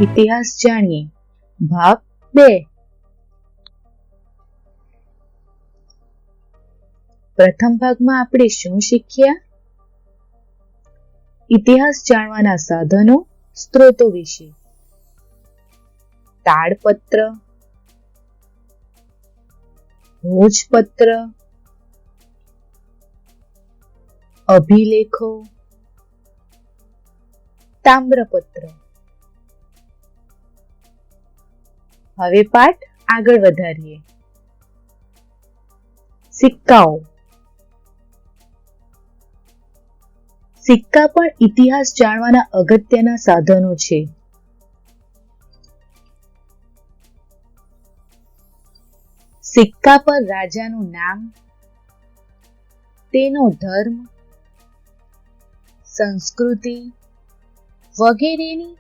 ઇતિહાસ જાણીએ ભાગ 2। પ્રથમ ભાગમાં આપણે શું શીખ્યા? ઇતિહાસ જાણવાના સાધનો, સ્ત્રોતો વિશે। તાડપત્ર, ભોજપત્ર, અભિલેખો, તામ્રપત્ર। હવે પાઠ આગળ વધારીએ। સિક્કાઓ। સિક્કા પણ ઇતિહાસ જાણવાના અગત્યના સાધનો છે। સિક્કા પર રાજાનું નામ, તેનો ધર્મ, સંસ્કૃતિ વગેરેની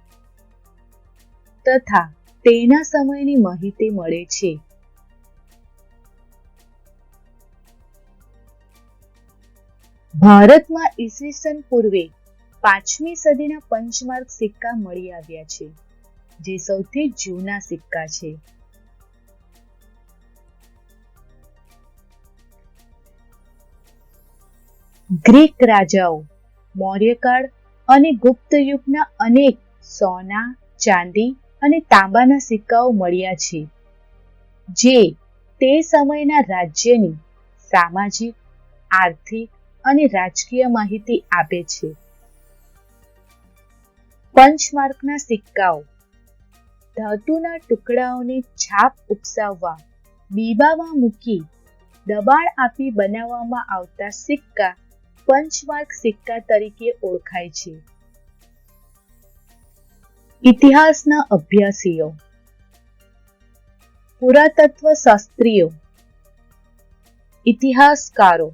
તથા તેના સમયની માહિતી મળે છે। ભારતમાં ઈસવીસન પૂર્વે 5મી સદીના પંચમાર્ક સિક્કા મળી આવ્યા છે, જે સૌથી જૂના સિક્કા છે। ગ્રીક રાજાઓ, મૌર્યકાળ અને ગુપ્ત યુગના અનેક સોના, ચાંદી અને તાંબાના સિક્કાઓ મળ્યા છે, જે તે સમયના રાજ્યની સામાજિક, આર્થિક અને રાજકીય માહિતી આપે છે। પંચમાર્કના સિક્કાઓ ધાતુના ટુકડાઓને છાપ ઉપસાવવા બીબામાં મૂકી દબાણ આપી બનાવવામાં આવતા સિક્કા પંચમાર્ક સિક્કા તરીકે ઓળખાય છે। ઇતિહાસના અભ્યાસીઓ, પુરાતત્વ શાસ્ત્રીઓ, ઇતિહાસકારો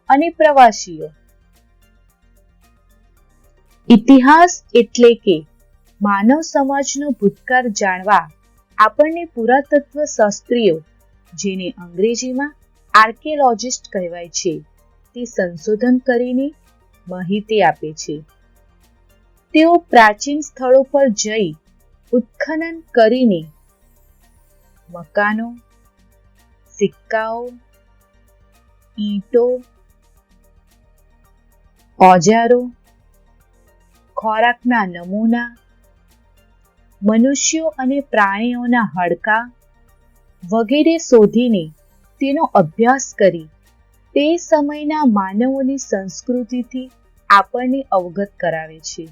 અને પ્રવાસીઓ। ઇતિહાસ એટલે કે માનવ સમાજનો ભૂતકાળ જાણવા આપણને પુરાતત્વ શાસ્ત્રીઓ, જેને અંગ્રેજીમાં આર્કિયોલોજિસ્ટ કહેવાય છે, તે સંશોધન કરીને માહિતી આપે છે। તેઓ પ્રાચીન સ્થળો પર જઈ ઉત્ખનન કરીને મકાનો, સિક્કાઓ, ઈંટો, ઓજારો, ખોરાકના નમૂના, મનુષ્યો અને પ્રાણીઓના હાડકાં વગેરે શોધીને તેનો અભ્યાસ કરી તે સમયના માનવોની સંસ્કૃતિથી આપણને અવગત કરાવે છે।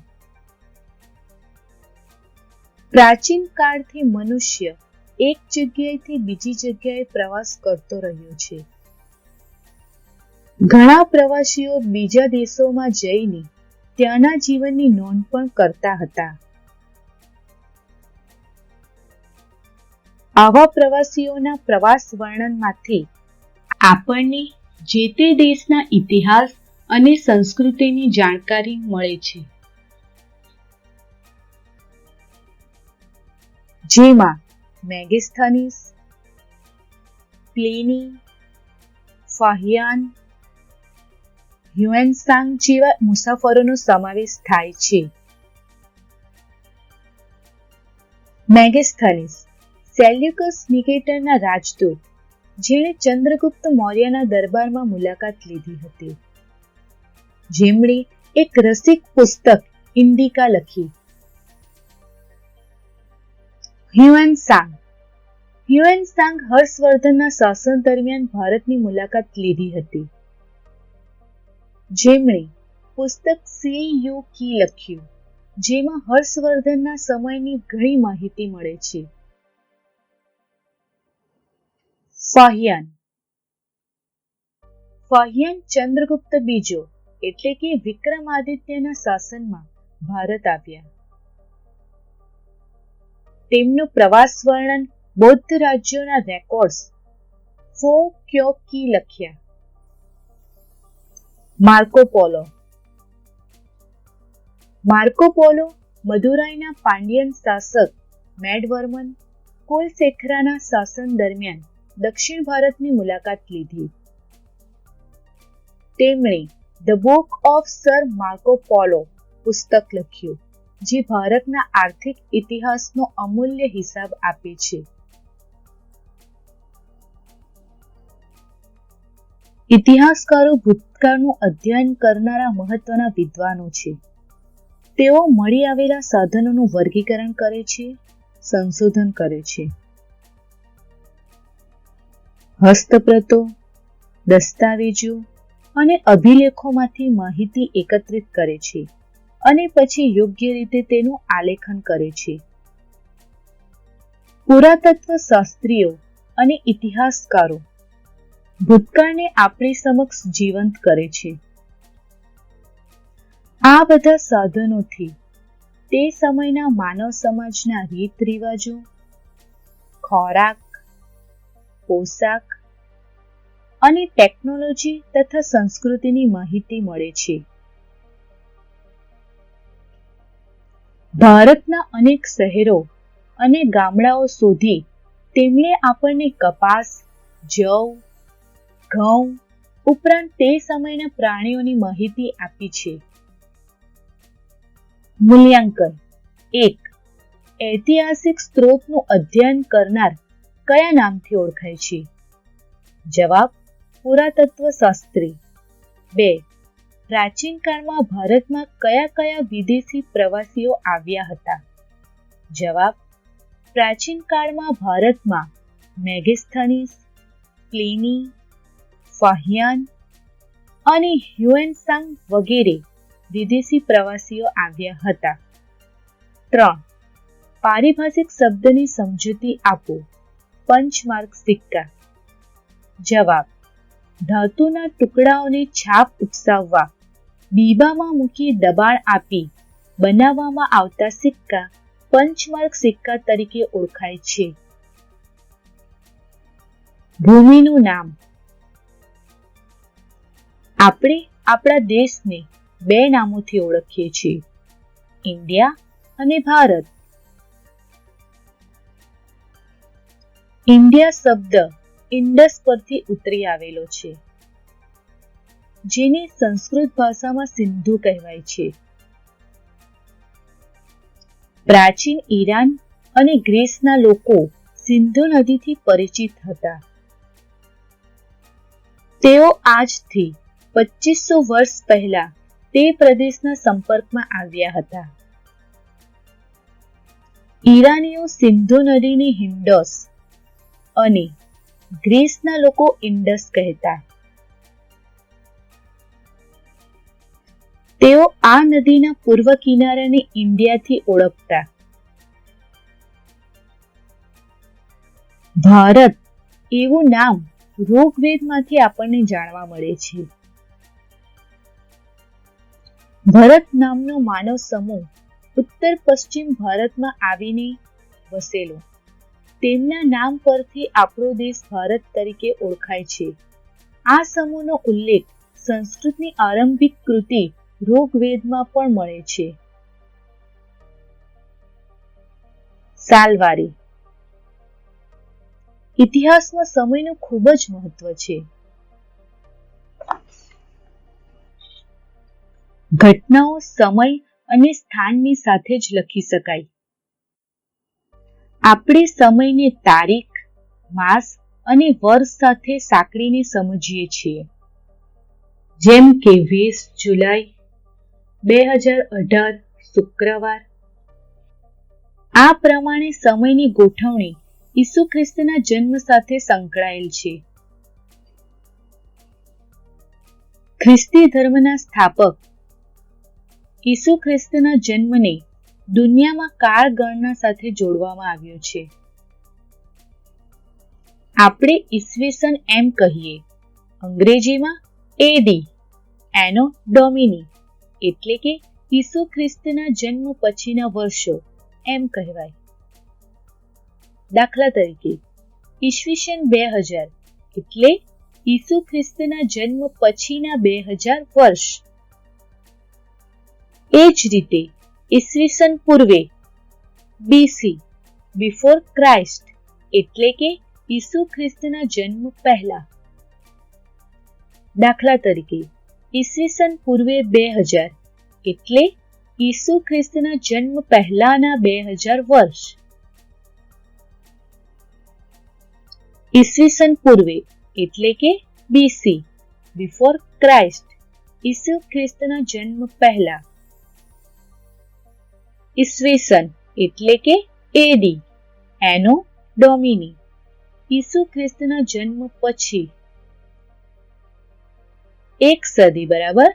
પ્રાચીન કાળથી મનુષ્ય એક જગ્યાએથી બીજી જગ્યાએ પ્રવાસ કરતો રહ્યો છે। ઘણા પ્રવાસીઓ બીજા દેશોમાં જઈને ત્યાંના જીવનની નોંધ પણ કરતા હતા। આવા પ્રવાસીઓના પ્રવાસ વર્ણનમાંથી આપણને જે તે દેશના ઇતિહાસ અને સંસ્કૃતિની જાણકારી મળે છે, જેમાં મેગેસ્થનીસ, પ્લિની, ફાહિયાન, હ્યુએનસાંગ જેવા મુસાફરોનો સમાવેશ થાય છે। મેગેસ્થનીસ સેલ્યુકસ નિકેટરના રાજદૂત, જેણે ચંદ્રગુપ્ત મૌર્યના દરબારમાં મુલાકાત લીધી હતી, જેમણે એક રસિક પુસ્તક ઇન્ડિકા લખી। હ્યુએનસાંગ હર્ષવર્ધનના શાસન દરમિયાન ભારતની મુલાકાત લીધી હતી, જેમણે પુસ્તક સી યુ કી લખ્યું, જેમાં હર્ષવર્ધનના સમયની ઘણી માહિતી મળે છે। ફાહિયાન ચંદ્રગુપ્ત બીજો એટલે કે વિક્રમાદિત્યના શાસનમાં ભારત આવ્યા। તેમનું પ્રવાસ વર્ણન બૌદ્ધ રાજ્યોના રેકોર્ડ્સ ફો ક્યો કી લખ્યા। માર્કો પોલો મદુરાઈના પાંડિયન શાસક મેડવર્મન કુલશેખરાના શાસન દરમિયાન દક્ષિણ ભારતની મુલાકાત લીધી। તેમણે the book of sir Marco Polo પુસ્તક લખ્યું, જે ભારતના આર્થિક ઇતિહાસનો અમૂલ્ય હિસાબ આપે છે. ઇતિહાસકારો ભૂતકાળનું અધ્યયન કરનારા મહત્વના વિદ્વાનો છે. તેઓ મળી આવેલા સાધનોનું વર્ગીકરણ કરે છે, સંશોધન કરે છે. હસ્તપ્રતો, દસ્તાવેજો અને અભિલેખોમાંથી માહિતી એકત્રિત કરે છે અને પછી યોગ્ય રીતે તેનું આલેખન કરે છે. પુરાતત્વ શાસ્ત્રીઓ અને ઇતિહાસકારો ભૂતકાળને આપણી સમક્ષ જીવંત કરે છે. આ બધા સાધનોથી તે સમયના માનવ સમાજના રીત રિવાજો, ખોરાક, પોશાક અને ટેકનોલોજી તથા સંસ્કૃતિની માહિતી મળે છે. ભારતના અનેક શહેરો અને ગામડાઓ શોધી તેમણે આપણને કપાસ, જવ, ઘઉં ઉપરાંત તે સમયના પ્રાણીઓની માહિતી આપી છે. મૂલ્યાંકન 1. ઐતિહાસિક સ્ત્રોતનું અધ્યયન કરનાર કયા નામથી ઓળખાય છે? જવાબ: પુરાતત્વ શાસ્ત્રી. 2. પ્રાચીન કાળમાં ભારતમાં કયા કયા વિદેશી પ્રવાસીઓ આવ્યા હતા? જવાબ: પ્રાચીન કાળમાં ભારતમાં મેગેસ્થનીસ, પ્લિની, ફાહિયાન અને હ્યુએનસાંગ વગેરે વિદેશી પ્રવાસીઓ આવ્યા હતા. 3. પારિભાષિક શબ્દની સમજૂતી આપો. પંચમાર્ક સિક્કા. જવાબ: ધાતુના ટુકડાઓને છાપ ઉપસાવવા બીબામાં મૂકી દબાણ આપી બનાવવામાં આવતા સિક્કા પંચમાર્ક સિક્કા તરીકે ઓળખાય છે. ભૂમિનું નામ. આપણે આપણા દેશને 2 નામોથી ઓળખીએ છીએ: ઇન્ડિયા અને ભારત. ઇન્ડિયા શબ્દ ઇન્ડસ પરથી ઉતરી આવેલો છે, જેને સંસ્કૃત ભાષામાં સિંધુ કહેવાય છે. પ્રાચીન ઈરાન અને ગ્રીસના લોકો સિંધુ નદીથી પરિચિત હતા. તેઓ આજથી 2500 વર્ષ પહેલા તે પ્રદેશના સંપર્કમાં આવ્યા હતા. ઈરાનીઓ સિંધુ નદીને હિન્ડોસ અને ગ્રીસના લોકો ઇન્ડસ કહેતા. તેઓ આ નદીના પૂર્વ કિનારાને ઇન્ડિયાથી ઓળખતા. ભારત એવું નામ ઋગ્વેદમાંથી આપણને જાણવા મળે છે. ભરત નામનો માનવ સમૂહ ઉત્તર પશ્ચિમ ભારતમાં આવીને વસેલો. તેમના નામ પરથી આપણો દેશ ભારત તરીકે ઓળખાય છે. આ સમૂહનો ઉલ્લેખ સંસ્કૃતની આરંભિક કૃતિ ઋગ્વેદમાં પણ મળે છે. સાલવારી. ઇતિહાસમાં સમયનું ખૂબ જ મહત્વ છે. ઘટનાઓ સમય અને સ્થાનની સાથે જ લખી શકાય. આપણે સમયને તારીખ, માસ અને વર્ષ સાથે સાંકળીને સમજીએ છીએ. જેમ કે 20 જુલાઈ 2018 શુક્રવાર. આ પ્રમાણે સમયની ગોઠવણી ઈસુ ખ્રિસ્તના જન્મ સાથે સંકળાયેલ છે. ખ્રિસ્તી ધર્મના સ્થાપક ઈસુ ખ્રિસ્તના જન્મને દુનિયામાં કાળ ગણના સાથે જોડવામાં આવ્યો છે. આપણે ઈસવીસન એમ કહીએ, અંગ્રેજીમાં એડી, એનો ડોમિની, એટલે કે ઈસુ ખ્રિસ્તના જન્મ પછીના વર્ષો એમ કહેવાય. દાખલા તરીકે ઈસવીસન 2000 એટલે ઈસુ ખ્રિસ્તના જન્મ પછીના 2000 વર્ષ. એ જ રીતે ઈસવીસન પૂર્વે બીસી, બિફોર ક્રાઇસ્ટ, એટલે કે ઈસુ ખ્રિસ્તના જન્મ પહેલા. દાખલા તરીકે ઈસવીસન પૂર્વે 2000 એટલે ઈસુ ખ્રિસ્તના જન્મ પહેલાના 2000 વર્ષ. ઈસવીસન પૂર્વે એટલે કે બીસી, બિફોર ક્રાઇસ્ટ, ઈસુ ખ્રિસ્તના જન્મ પહેલા. ઈસવીસન એટલે કે એડી, એનો ડોમિની, ઈસુ ખ્રિસ્તના જન્મ પછી. એક સદી બરાબર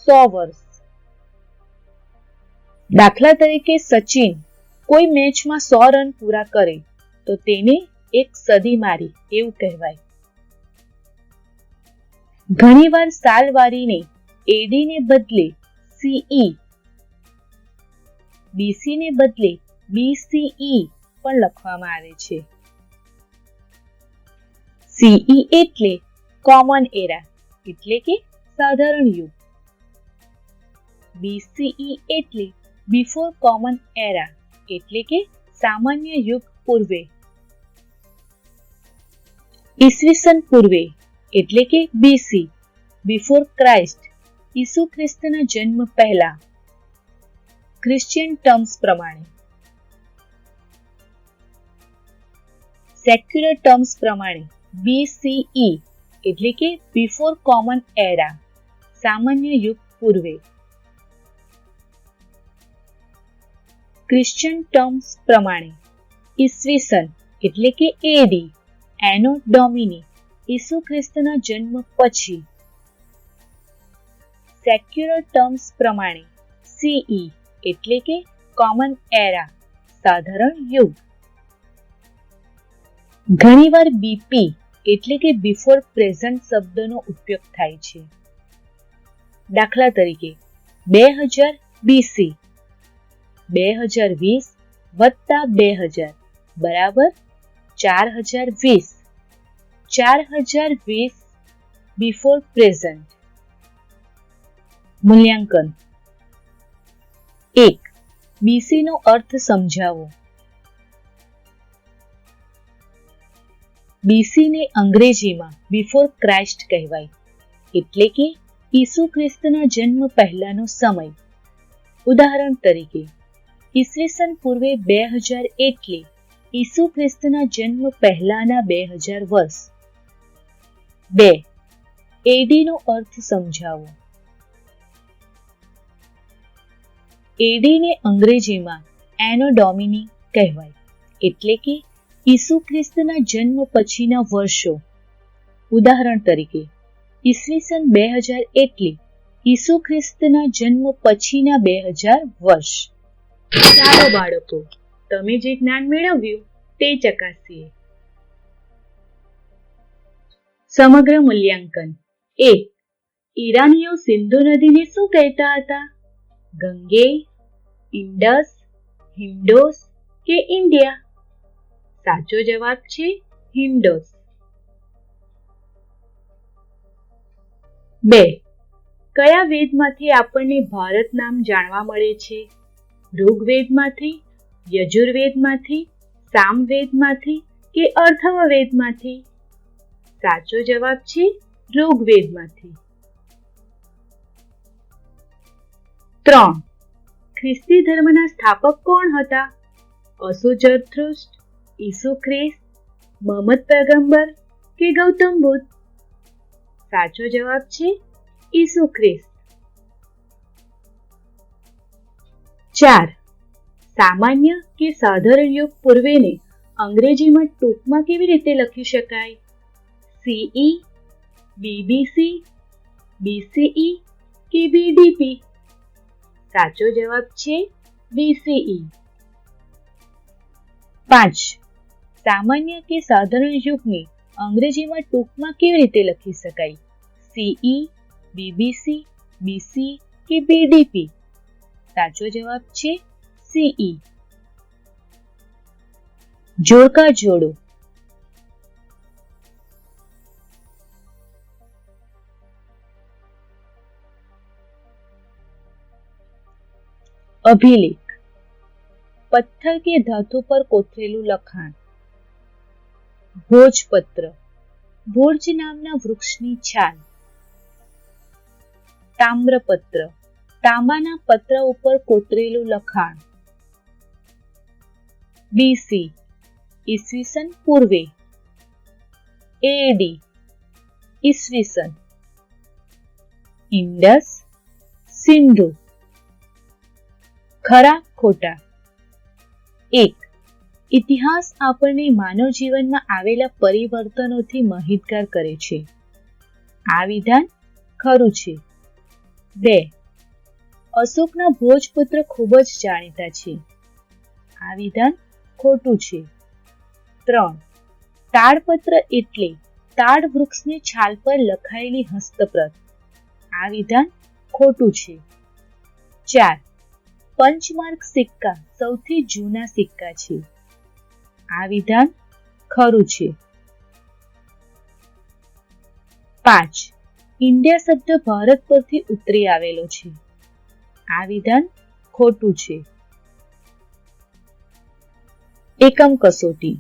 100 વર્ષ. દાખલા તરીકે સચિન કોઈ મેચમાં 100 રન પૂરા કરે તો તેને એક સદી મારી એવું કહેવાય. ઘણીવાર સાલ વારીને એડી ને બદલે સીઈ, બીસી ને બદલે બીસીઈ પણ લખવામાં આવે છે. સીઈ એટલે કોમન એરા એટલે કે સાધારણ યુગ. બીસીઈ એટલે બિફોર કોમન એરા એટલે કે સામાન્ય યુગ પૂર્વે. ઈસવીસન પૂર્વે એટલે કે બીસી, બિફોર ક્રાઇસ્ટ, ઈસુ ખ્રિસ્તના જન્મ પહેલા. ક્રિશ્ચિયન ટર્મ્સ પ્રમાણે. સેક્યુલર ટર્મ્સ પ્રમાણે બીસીઈ એટલે કે બિફોર કોમન એરા, સામાન્ય યુગ પૂર્વે. ક્રિશ્ચિયન ટર્મ્સ પ્રમાણે ઈસવીસન એટલે કે એડી, એનો ડોમિની, ઈસુ ખ્રિસ્તના જન્મ પછી. સેક્યુલર ટર્મ્સ પ્રમાણે સીઈ એટલે કે કોમન એરા, સાધારણ યુગ. ઘણીવાર બીપી એટલે કે બિફોર પ્રેઝન્ટ શબ્દનો ઉપયોગ થાય છે. દાખલા તરીકે 2000 બીસી, 2020 વત્તા 2000 બરાબર 4020. 4020 બિફોર પ્રેઝન્ટ. મૂલ્યાંકન. 1. બીસી નો અર્થ સમજાવો. બીસી ને અંગ્રેજીમાં બિફોર ક્રાઇસ્ટ કહેવાય, એટલે કે ઈસુ ખ્રિસ્તના જન્મ પહેલાનો સમય. ઉદાહરણ તરીકે ઈસવીસન પૂર્વે 2000 એટલે ઈસુ ખ્રિસ્તના જન્મ પહેલાના 2000 વર્ષ. 2. એડી નો અર્થ સમજાવો. એડી ને અંગ્રેજીમાં એનો ડોમિની કહેવાય, એટલે કે ઈસુ ખ્રિસ્તના જન્મ પછીના વર્ષો. ઉદાહરણ તરીકે ઈસવીસન 2000 એટલે ઈસુ ખ્રિસ્તના જન્મ પછીના 2000 વર્ષ. ચાલો બાળકો, તમે જે જ્ઞાન મેળવ્યું તે ચકાસીએ. સમગ્ર મૂલ્યાંકન. 1. ઈરાનીઓ સિંધુ નદીને શું કહેતા હતા? ગંગે, ઇન્ડસ, હિન્ડોસ કે ઇન્ડિયા? સાચો જવાબ છે હિન્ડોસ. 2. કયા વેદમાંથી આપણને ભારત નામ જાણવા મળે છે? ઋગ્વેદમાંથી, યજુર્વેદમાંથી, સામવેદમાંથી કે અથર્વવેદમાંથી? સાચો જવાબ છે ઋગ્વેદમાંથી. 3. ખ્રિસ્તી ધર્મના સ્થાપક કોણ હતા? અસુઝરથુસ્ટ, ઈસુ ખ્રિસ્ત, મોહમ્મદ પૈગંબર કે ગૌતમ બુદ્ધ? સાચો જવાબ છે ઈસુ ખ્રિસ્ત. 4. સામાન્ય કે સાધારણ યુગ પૂર્વેને અંગ્રેજીમાં ટૂંકમાં કેવી રીતે લખી શકાય? સીઈ, બીબીસી, બીસીઈ કે બીડીપી? સાચો જવાબ છે બીસીઈ. 5. સામાન્ય કે સાધારણ યુગને અંગ્રેજીમાં ટૂંકમાં કેવી રીતે લખી શકાય? સીઈ, બીબીસી, બીસી કે બીડીપી? સાચો જવાબ છે સીઈ. જોડકા જોડો. અભિલેખ. પથ્થર કે ધાતુ પર કોતરેલું લખાણ. ભોજપત્ર, ભોજ નામના વૃક્ષની છાલ. તામ્રપત્ર, તાંબાના પત્ર ઉપર કોતરેલું લખાણ. બીસી ઈસવીસન પૂર્વે. એડી ઈસવીસન. ઇન્ડસ સિંધુ. ખરા ખોટા. 1. ઇતિહાસ આપણને માનવ જીવનમાં આવેલા પરિવર્તનોથી માહિતગાર કરે છે. આ વિધાન ખરું છે. 2. અશોકના ભોજપુત્ર ખૂબ જ જાણીતા છે. આ વિધાન ખોટું છે. 3. તાડપત્ર એટલે તાડ વૃક્ષની છાલ પર લખાયેલી હસ્તપ્રત. આ વિધાન ખોટું છે. 4. પંચમાર્ક સિક્કા સૌથી જૂના સિક્કા છે. આ વિધાન ખરું છે. 5. ઇન્ડિયા શબ્દ ભારત પરથી ઉતરી આવેલો છે. આ વિધાન ખોટું છે. એકમ કસોટી.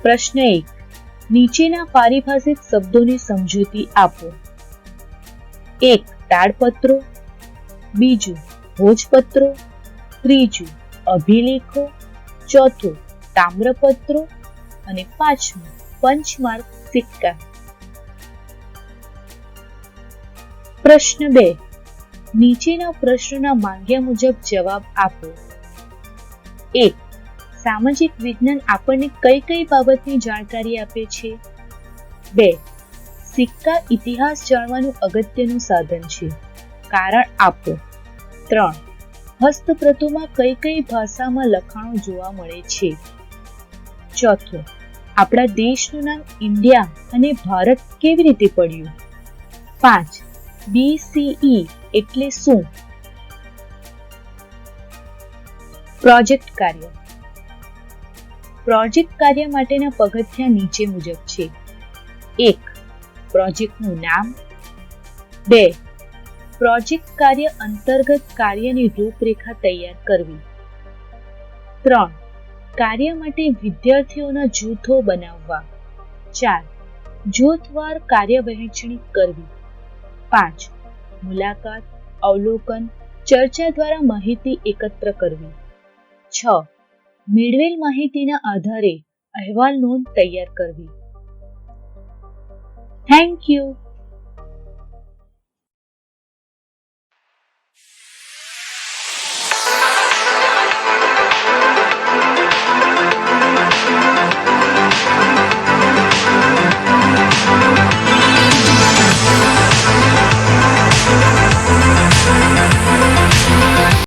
પ્રશ્ન 1. નીચેના પારિભાષિક શબ્દોની સમજૂતી આપો. 1. તાડપત્રો. 2. ભોજપત્રો. 3. અભિલેખો. 4. તામ્રપત્રો. અને 5. પંચમાર્ક સિક્કા. પ્રશ્ન 2. નીચેના પ્રશ્નોના માંગ્યા મુજબ જવાબ આપો. 1. સામાજિક વિજ્ઞાન આપણને કઈ કઈ બાબતની જાણકારી આપે છે? 2. સિક્કા ઇતિહાસ જાણવાનું અગત્યનું સાધન છે. કારણ આપો. 3. હસ્તપ્રતોમાં કઈ કઈ ભાષામાં લખાણો જોવા મળે છે? 4. આપણા દેશનું નામ ઇન્ડિયા અને ભારત કેવી રીતે પડ્યું? 5. BCE એટલે શું? પ્રોજેક્ટ કાર્ય. પ્રોજેક્ટ કાર્ય માટેના પગથિયા નીચે મુજબ છે. 1. પ્રોજેક્ટનું નામ. 2. પ્રોજેક્ટ કાર્ય અંતર્ગત કાર્યની રૂપરેખા તૈયાર કરવી. 3. કાર્ય માટે વિદ્યાર્થીઓના જૂથો બનાવવા. 4. જૂથવાર કાર્ય વહેંચણી કરવી. 5. મુલાકાત, અવલોકન, ચર્ચા દ્વારા માહિતી એકત્ર કરવી. 6. મેળવેલ માહિતીના આધારે અહેવાલ નોંધ તૈયાર કરવી. Thank you.